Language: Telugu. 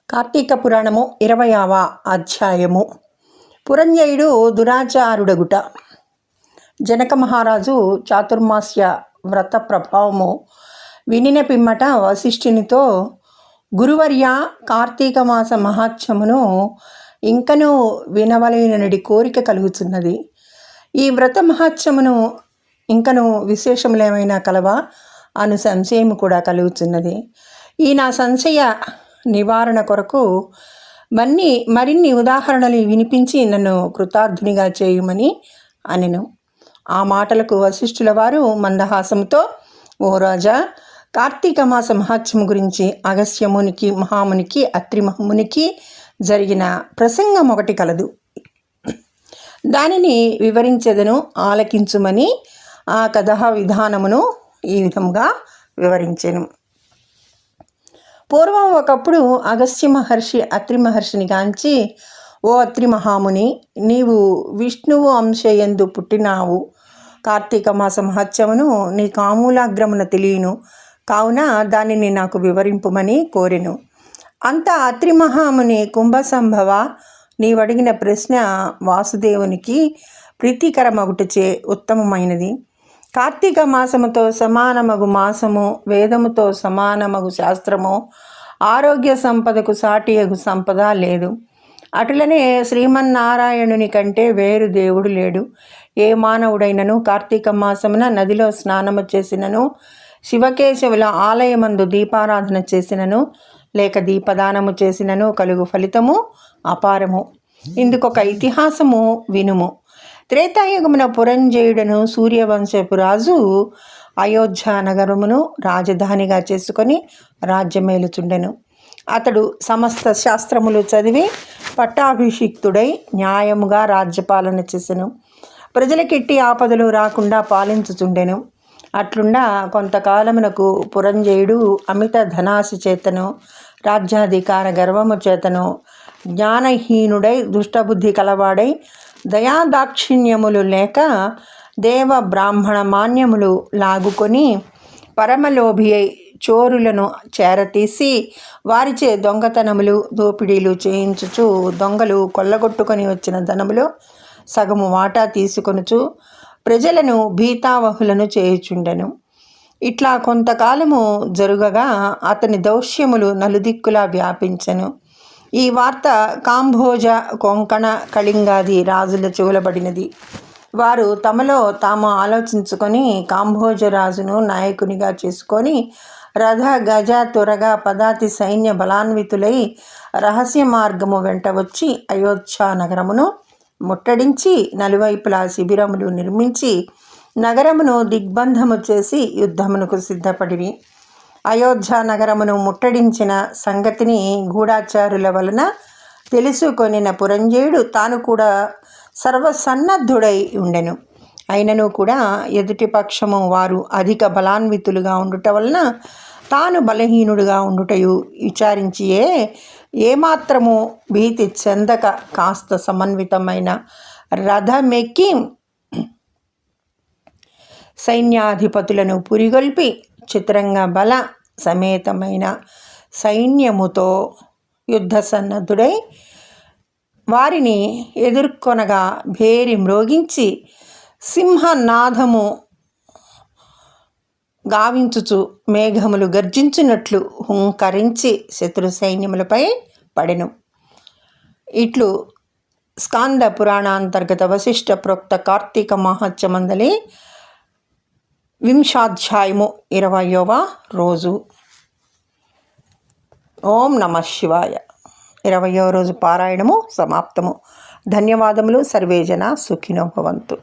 కార్తీక పురాణము 20వ అధ్యాయము. పురంజయుడు దురాచారుడగుట. జనక మహారాజు చాతుర్మాస్య వ్రత ప్రభావము వినిన పిమ్మట వశిష్ఠునితో, గురువర్య, కార్తీక మాస మహాత్మ్యమును ఇంకనూ వినవలెనడి కోరిక కలుగుతున్నది. ఈ వ్రత మహాత్మ్యమును ఇంకనూ విశేషములేమైనా కలవా అను సంశయము కూడా కలుగుతున్నది. ఈ నా సంశయ నివారణ కొరకు మరిన్ని ఉదాహరణలు వినిపించి నన్ను కృతార్థునిగా చేయమని అనెను. ఆ మాటలకు వశిష్ఠుల వారు మందహాసముతో, ఓ రాజా, కార్తీక మాస మహాత్మ్యము గురించి అగస్త్యమునికి, మహామునికి, అత్రిమహమునికి జరిగిన ప్రసంగం ఒకటి కలదు. దానిని వివరించెదను, ఆలకించుమని ఆ కథా విధానమును ఈ విధంగా వివరించెను. పూర్వం ఒకప్పుడు అగస్త్య మహర్షి అత్రి మహర్షిని గాంచి, ఓ అత్రి మహాముని, నీవు విష్ణువు అంశయందు పుట్టినావు. కార్తీక మాస మహత్యమును నీ కామూలాగ్రమున తెలియను, కావున దానిని నాకు వివరింపుమని కోరెను. అంత అత్రి మహాముని, కుంభసంభవ, నీవడిగిన ప్రశ్న వాసుదేవునికి ప్రీతికరమగుటచే ఉత్తమమైనది. కార్తీక మాసముతో సమానమగు మాసము, వేదముతో సమానమగు శాస్త్రము, ఆరోగ్య సంపదకు సాటియగు సంపద లేదు. అటులనే శ్రీమన్నారాయణుని కంటే వేరు దేవుడు లేడు. ఏ మానవుడైనను కార్తీక మాసమున నదిలో స్నానము చేసినను, శివకేశవుల ఆలయమందు దీపారాధన చేసినను, లేక దీపదానము చేసినను కలుగు ఫలితము అపారము. ఇందుకొక ఇతిహాసము వినుము. త్రేతాయుగమున పురంజయుడను సూర్యవంశపు రాజు అయోధ్య నగరమును రాజధానిగా చేసుకొని రాజ్యమేలుచుండెను. అతడు సమస్త శాస్త్రములు చదివి పట్టాభిషిక్తుడై న్యాయముగా రాజ్యపాలన చేసెను. ప్రజలకెట్టి ఆపదలు రాకుండా పాలించుచుండెను. అట్లుండా కొంతకాలమునకు పురంజయుడు అమిత ధనాశి చేతను, రాజ్యాధికార గర్వము చేతను జ్ఞానహీనుడై, దుష్టబుద్ధి కలవాడై, దయాదాక్షిణ్యములు లేక దేవ బ్రాహ్మణ మాన్యములు లాగుకొని పరమలోభి అయి చోరులను చేరతీసి వారిచే దొంగతనములు, దోపిడీలు చేయించుచు దొంగలు కొల్లగొట్టుకొని వచ్చిన ధనములో సగము వాటా తీసుకొనుచు ప్రజలను భీతావహులను చేయుచుండెను. ఇట్లా కొంతకాలము జరుగగా అతని దౌష్యములు నలుదిక్కులా వ్యాపించెను. ఈ వార్త కాంభోజ, కొంకణ, కళింగాది రాజుల చెవులబడినది. వారు తమలో తాము ఆలోచించుకొని కాంభోజరాజును నాయకునిగా చేసుకొని రథ, గజ, తురగ, పదాతి సైన్య బలాన్వితులై రహస్య మార్గము వెంట వచ్చి అయోధ్య నగరమును ముట్టడించి నలువైపులా శిబిరములు నిర్మించి నగరమును దిగ్బంధము చేసి యుద్ధమునకు సిద్ధపడిరి. అయోధ్య నగరమును ముట్టడించిన సంగతిని గూఢాచారుల వలన తెలుసుకొనిన పురంజయుడు తాను కూడా సర్వసన్నద్ధుడై ఉండెను. అయినను కూడా ఎదుటి పక్షము వారు అధిక బలాన్వితులుగా ఉండుట వలన తాను బలహీనుడుగా ఉండుటయు విచారించియే ఏమాత్రము భీతి చెందక కాస్త సమన్వితమైన రథమెక్కి సైన్యాధిపతులను పురిగొల్పి చిత్రంగా బల సమేతమైన సైన్యముతో యుద్ధ సన్నద్ధుడై వారిని ఎదుర్కొనగా భేరి మ్రోగించి సింహనాదము గావించుచు మేఘములు గర్జించినట్లు హుంకరించి శత్రు సైన్యములపై పడెను. ఇట్లు స్కాంద పురాణాంతర్గత వశిష్ఠ ప్రోక్త కార్తీక మహాత్మ్యమందలి వింశాధ్యాయము 20వ రోజు. ఓం నమః శివాయ. 20వ రోజు పారాయణము సమాప్తము. ధన్యవాదములు. సర్వే జన సుఖినో భవంతు.